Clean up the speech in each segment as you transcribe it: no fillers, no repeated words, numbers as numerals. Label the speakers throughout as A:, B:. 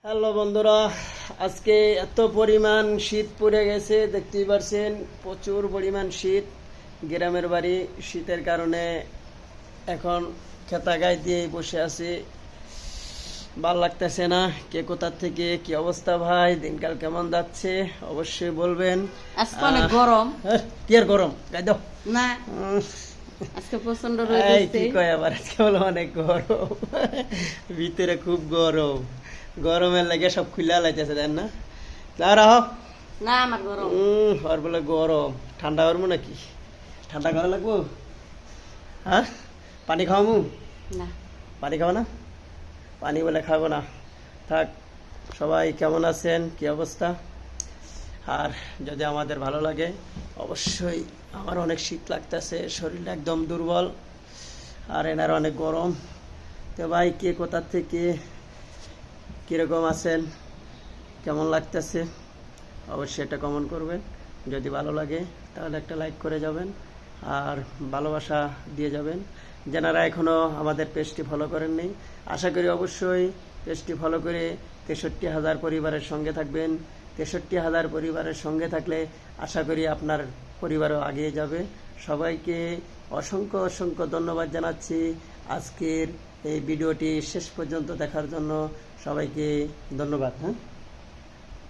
A: Hello বন্ধুরা, আজকে এত পরিমাণ শীত পড়ে গেছে, দেখতেই পারছেন প্রচুর পরিমাণ শীত। গ্রামের বাড়ি, শীতের কারণে এখন খেতা গায়ে দিয়ে বসে আছি, ভাল লাগতেছে না। কে কোথার থেকে কি অবস্থা ভাই, দিনকাল কেমন যাচ্ছে অবশ্যই বলবেন।
B: আজকে অনেক গরম।
A: কি আর গরম, গাই দাও
B: না,
A: উম,
B: আজকে প্রচন্ড রোদ
A: এই
B: উঠছে।
A: কি কয় আবার, আজকে বলো অনেক গরম, ভিতরে খুব গরম, গরমের লাগে সব খুলে লাইতেছে দেন না। রাহ
B: না, আমার গরম।
A: আর বলে গরম, ঠান্ডা করবো নাকি? ঠান্ডা খাওয়া লাগবো? হ্যাঁ, পানি খাওয়াবো?
B: না,
A: পানি খাবো না? পানি বলে খাবো না, থাক। সবাই কেমন আছেন, কি অবস্থা? আর যদি আমাদের ভালো লাগে অবশ্যই। আমার অনেক শীত লাগতেছে, শরীরটা একদম দুর্বল, আর এনার অনেক গরম। তো ভাই, কে কোথার থেকে কীরকম আছেন, কেমন লাগতেছে অবশ্যই একটা কমেন্ট করবেন। যদি ভালো লাগে তাহলে একটা লাইক করে যাবেন, আর ভালোবাসা দিয়ে যাবেন। যারা এখনও আমাদের পেজটি ফলো করেননি, আশা করি অবশ্যই পেজটি ফলো করে 63,000 পরিবারের সঙ্গে থাকবেন। 63,000 পরিবারের সঙ্গে থাকলে আশা করি আপনার পরিবারও এগিয়ে যাবে। সবাইকে অসংখ্য অসংখ্য ধন্যবাদ জানাচ্ছি আজকের এই ভিডিওটি শেষ পর্যন্ত দেখার জন্য। সবাইকে ধন্যবাদ। হ্যাঁ,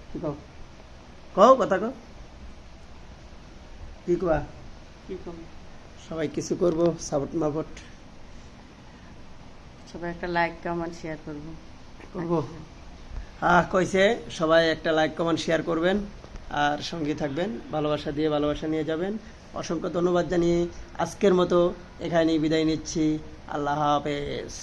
A: কি কও, কও কথা কও, কি কোয়া?
B: কি কম।
A: সবাই কিছু করবো, সাপোর্ট মাপোর্ট
B: সবাই একটা লাইক কমেন্ট শেয়ার করবো।
A: করবো। হ্যাঁ, কইছে সবাই একটা লাইক কমেন্ট শেয়ার করবেন, আর সঙ্গে থাকবেন, ভালোবাসা দিয়ে ভালোবাসা নিয়ে যাবেন। অসংখ্য ধন্যবাদ জানিয়ে আজকের মতো এখানেই বিদায় নিচ্ছি। আল্লাহ হাফেজ।